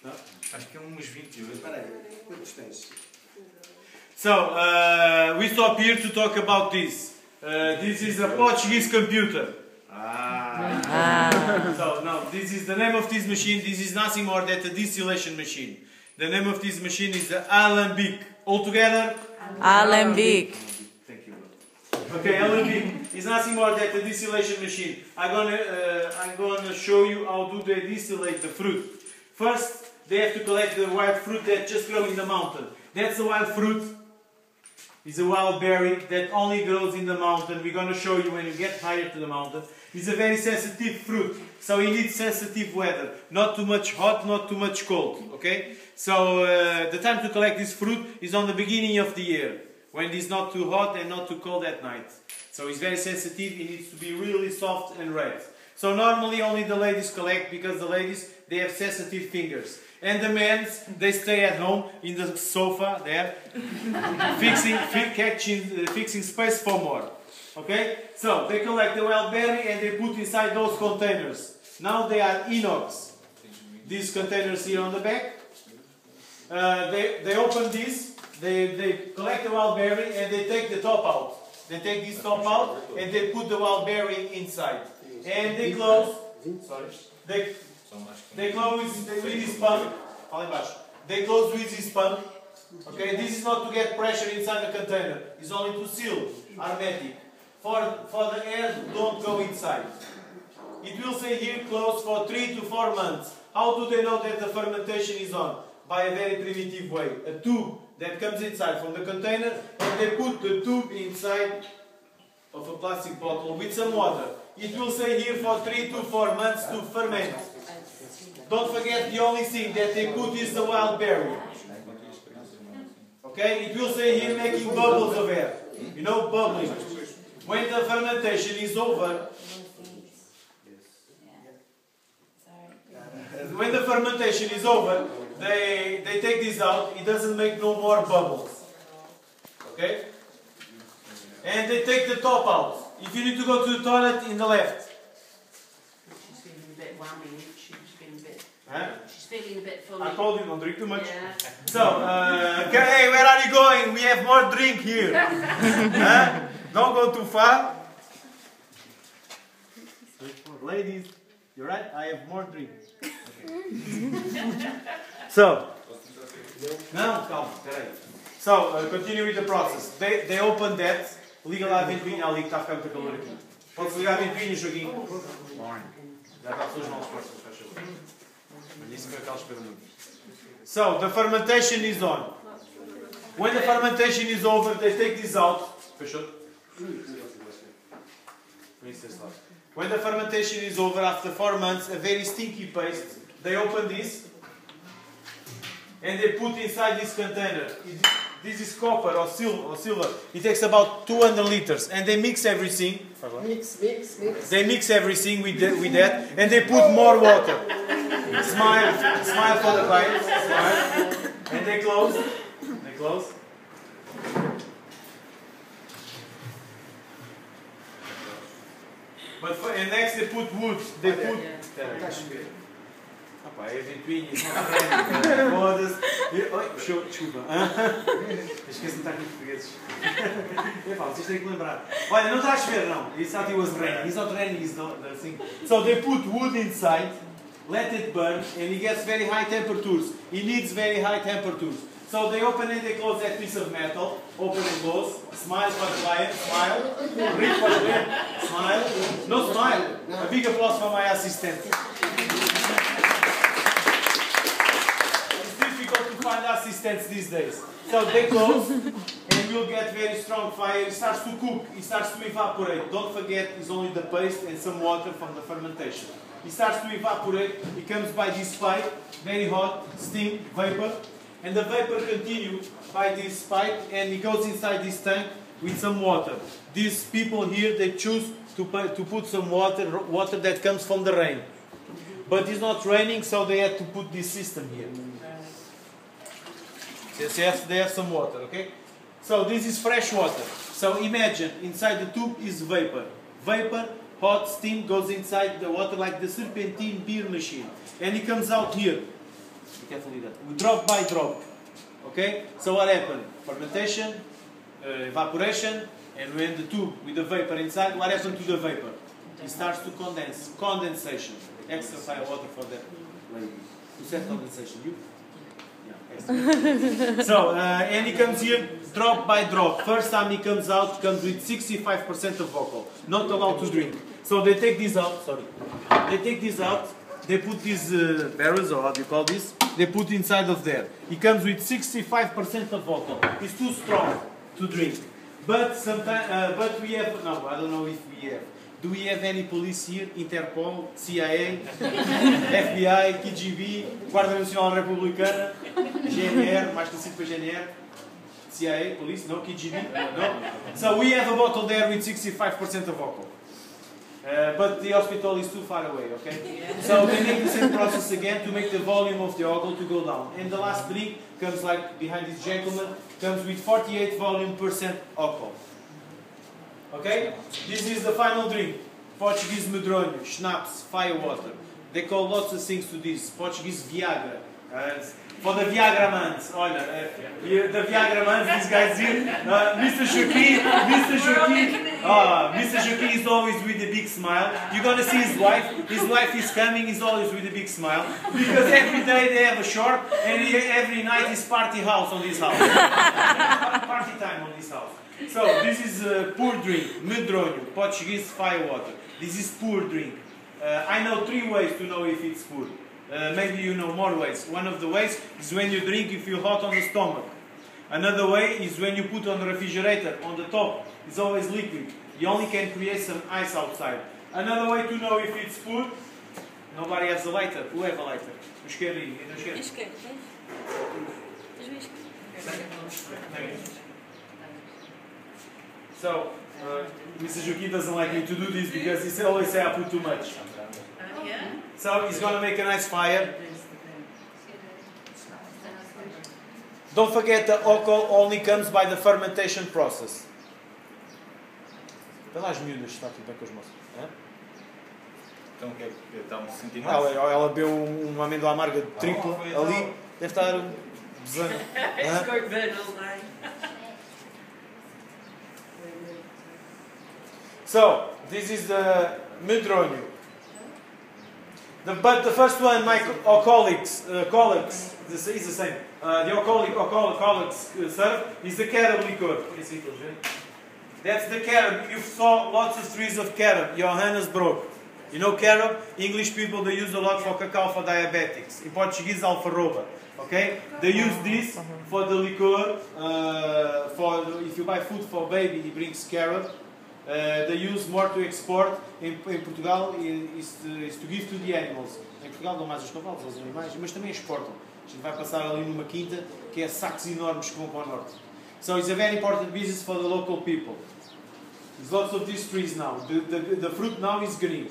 Não? Acho que é uns 28. Espera aí, quantos tens? So, we stop here to talk about this. This is a Portuguese computer. So, no, this is the name of this machine. This is nothing more than a distillation machine. The name of this machine is the Algarve. All together? Algarve. Thank you. Okay, Algarve is nothing more than a distillation machine. I'm gonna show you how do they distillate the fruit. First, they have to collect the wild fruit that just grows in the mountain. That's a wild fruit. It's a wild berry that only grows in the mountain. We're going to show you when you get higher to the mountain. It's a very sensitive fruit, so it needs sensitive weather. Not too much hot, not too much cold. Okay? So the time to collect this fruit is on the beginning of the year, when it's not too hot and not too cold at night. So it's very sensitive. It needs to be really soft and red. So normally only the ladies collect, because the ladies, they have sensitive fingers. And the men, they stay at home in the sofa there, fixing space for more. Okay? So they collect the wild berry and they put inside those containers. Now they are inox. These containers here on the back. They open this, they collect the wild berry and they take the top out. They take this top out and they put the wild berry inside. And they close. Sorry. They close with this pump. They close with this pump. Okay, this is not to get pressure inside the container. It's only to seal, hermetic. For the air don't go inside. It will say here closed for 3 to 4 months. How do they know that the fermentation is on? By a very primitive way. A tube that comes inside from the container, and they put the tube inside of a plastic bottle with some water. It will say here for 3 to 4 months to ferment. Don't forget, the only thing that they put is the wild berry. Okay? It will say here making bubbles of air. You know, bubbling. When the fermentation is over, they take this out. It doesn't make no more bubbles. Okay? And they take the top out. If you need to go to the toilet, in the left. She's feeling a bit whammy, isn't she? She's feeling a bit... Huh? She's feeling a bit funny. I told you, don't drink too much. Yeah. So, okay, hey, where are you going? We have more drink here. Huh? Don't go too far. Ladies, you're right, I have more drink. Okay. So, não, calma, peraí. So, continue with the process. They open that. Liga lá a ventoinha ali que está a ficar muito calor aqui. Pode ligar a ventoinha, Joaquim? Já está pelas mãos forças, faz favor. Mas isso foi aquela espera muito. So, the fermentation is on. When the fermentation is over, they take this out. Fechou? When the fermentation is over, after 4 months, a very stinky paste, they open this and they put inside this container. This is copper or silver. It takes about 200 liters, and they mix everything. Mix. They mix everything with that, and they put more water. Smile for the client. Smile, and they close. And next they put wood. They put. Rapaz, é ventoinha, isso não está raining. Foda-se. Oi, show, desculpa. Esqueci de estar aqui em portugueses. Vocês têm que lembrar. Olha, não está a chover, não. It's not it was raining. It's not raining, it's not the thing. So they put wood inside, let it burn, and it gets very high temperatures. It needs very high temperatures. So they open and they close that piece of metal. Open and close. Smile for the client. Smile. Read for the client. Smile. No smile. A big applause for my assistant. Find assistants these days. So they close and we'll get very strong fire. It starts to cook, it starts to evaporate. Don't forget, it's only the paste and some water from the fermentation. It starts to evaporate, it comes by this pipe, very hot, steam, vapor, and the vapor continues by this pipe and it goes inside this tank with some water. These people here, they choose to put some water that comes from the rain. But it's not raining, so they had to put this system here. They have some water, okay? So this is fresh water. So imagine, inside the tube is vapor. Vapor, hot steam goes inside the water like the serpentine beer machine. And it comes out here. Be careful with that. Drop by drop. Okay? So what happened? Fermentation, evaporation, and when the tube with the vapor inside, what happened to the vapor? It starts to condense. Condensation. Extra fire water for that lady. Who said condensation? You? Yeah, so, and he comes here drop by drop. First time he comes out, comes with 65% of alcohol. Not allowed to drink. So they take this out, sorry. They take this out, they put these barrels, or how do you call this? They put inside of there. He comes with 65% of alcohol. It's too strong to drink. But sometimes, but we have, no, I don't know if we have. Do we have any police here? Interpol, CIA, FBI, KGB, Guarda Nacional Republicana, GNR, mais conhecido para GNR, CIA, police, no, KGB, no. So we have a bottle there with 65% of alcohol. But the hospital is too far away, okay? So they make the same process again to make the volume of the alcohol to go down. And the last drink comes like behind this gentleman, comes with 48 volume% alcohol. Okay? This is the final drink. Portuguese medronho, schnapps, firewater. They call lots of things to this. Portuguese Viagra. For the Viagra mans, olha, the Viagra mans, these guys here. Mr. Shoki is always with a big smile. You're gonna see his wife. His wife is coming. He's always with a big smile because every day they have a short, and every night is party house on this house. Party time on this house. So this is a poor drink, medronho, Portuguese firewater. This is poor drink. I know 3 ways to know if it's poor. Maybe you know more ways. One of the ways is when you drink, you feel hot on the stomach. Another way is when you put on the refrigerator, on the top, it's always liquid. You only can create some ice outside. Another way to know if it's food, nobody has a lighter. Who have a lighter? So, Mr. Joaquim doesn't like me to do this because he always says I put too much. So he's going to make a nice fire. Don't forget that alcohol only comes by the fermentation process. Vê lá as miúdas, está aqui bem com as moças. Então, está um sentimento? Ela bebeu uma amêndoa amarga tripla ali. Deve estar besando. So, this is the medronho. But the first one, my colleagues, this is the same. The colleagues serve is the carob liqueur. That's the carob. You saw lots of trees of carob. Johannesburg. You know carob? English people, they use a lot for cacao for diabetics. In Portuguese, alfarroba. Okay? They use this for the liqueur. If you buy food for baby, he brings carob. They use more to export. Em Portugal is to give to the animals. Em Portugal dão mais os cavalos, aos animais, mas também exportam. A gente vai passar ali numa quinta que é sacos enormes que vão para o norte. So it's a very important business for the local people. There's lots of these trees now. The fruit now is green.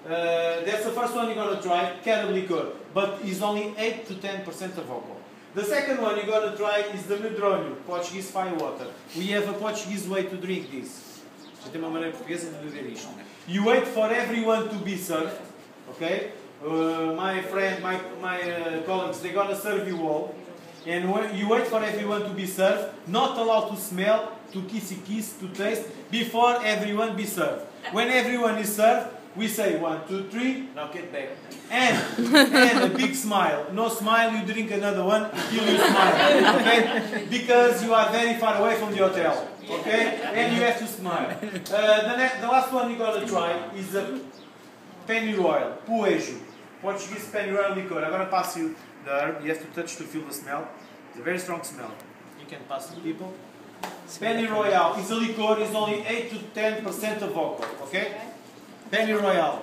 That's the first one you're going to try, carob liqueur. But it's only 8 to 10% of alcohol. The second one you're going to try is the medronho, Portuguese firewater. We have a Portuguese way to drink this. Já tem uma maneira portuguesa de beber isto. You wait for everyone to be served, okay? My friend, my colleagues, they're gonna serve you all, and you wait for everyone to be served. Not allowed to smell, to kiss, to taste before everyone be served. When everyone is served, we say 1, 2, 3. Now get back. And a big smile. No smile, you drink another one until you smile, okay? Because you are very far away from the hotel. Okay? And you have to smile. The last one you're going to try is a pennyroyal, poejo. Portuguese pennyroyal liqueur. I'm going to pass you the herb. You have to touch to feel the smell. It's a very strong smell. You can pass to people. Pennyroyal is a liqueur. It's only 8 to 10% of alcohol. Okay? Pennyroyal.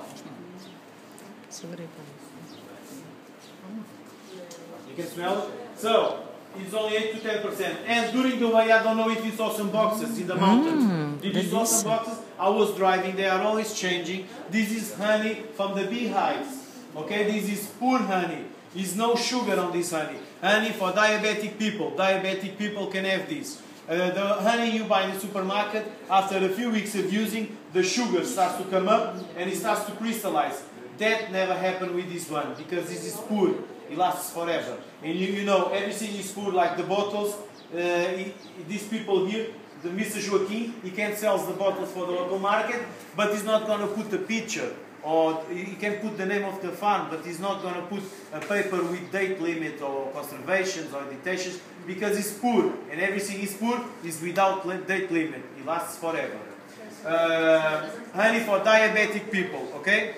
You can smell it? So, it's only 8 to 10%. And during the way, I don't know if you saw some boxes in the mountains. Did you saw some boxes? I was driving, they are always changing. This is honey from the beehives. Okay, this is poor honey. There's no sugar on this honey. Honey for diabetic people. Diabetic people can have this. The honey you buy in the supermarket, after a few weeks of using, the sugar starts to come up and it starts to crystallize. That never happened with this one because this is poor. it lasts forever. And you know, everything is poor, like the bottles. These people here, the Mr. Joaquim, he can sell the bottles for the local market, but he's not going to put a picture, or he can put the name of the farm, but he's not going to put a paper with date limit or conservations or dictations, because it's poor, and everything is poor is without date limit. It lasts forever. Honey for diabetic people, okay?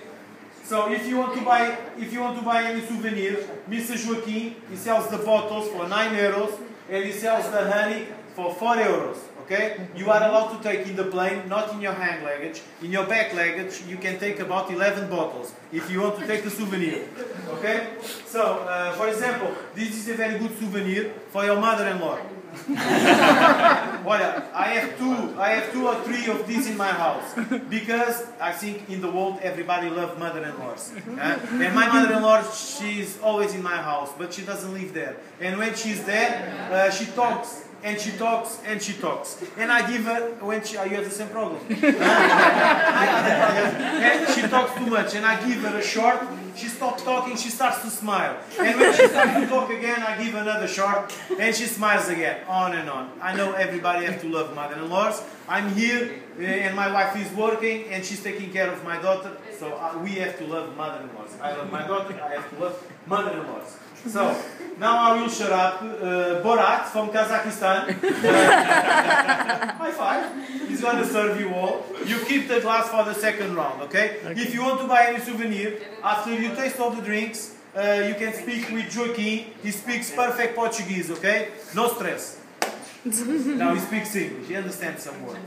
So if you want to buy any souvenir, Mr. Joaquim, he sells the bottles for 9 euros, and he sells the honey for 4 euros. Okay? You are allowed to take in the plane, not in your hand luggage. In your back luggage, you can take about 11 bottles if you want to take a souvenir. Okay? So, for example, this is a very good souvenir for your mother-in-law. Well, I have two or three of these in my house, because I think in the world everybody loves mother-in-laws. And my mother-in-law, she's always in my house, but she doesn't live there. And when she's there, she talks. And she talks, and she talks. And I give her, when she, you have the same problem. And she talks too much, and I give her a short, she stops talking, she starts to smile. And when she starts to talk again, I give her another short, and she smiles again. On and on. I know everybody has to love mother-in-laws. I'm here, and my wife is working, and she's taking care of my daughter, so we have to love mother-in-laws. I love my daughter, I have to love mother-in-laws. So, now I will shut up. Borat from Kazakhstan. High five. He's going to serve you all. You keep the glass for the second round, okay? If you want to buy any souvenir, after you taste all the drinks, you can speak with Joaquim. He speaks perfect Portuguese, okay? No stress. Now he speaks English. He understands some words.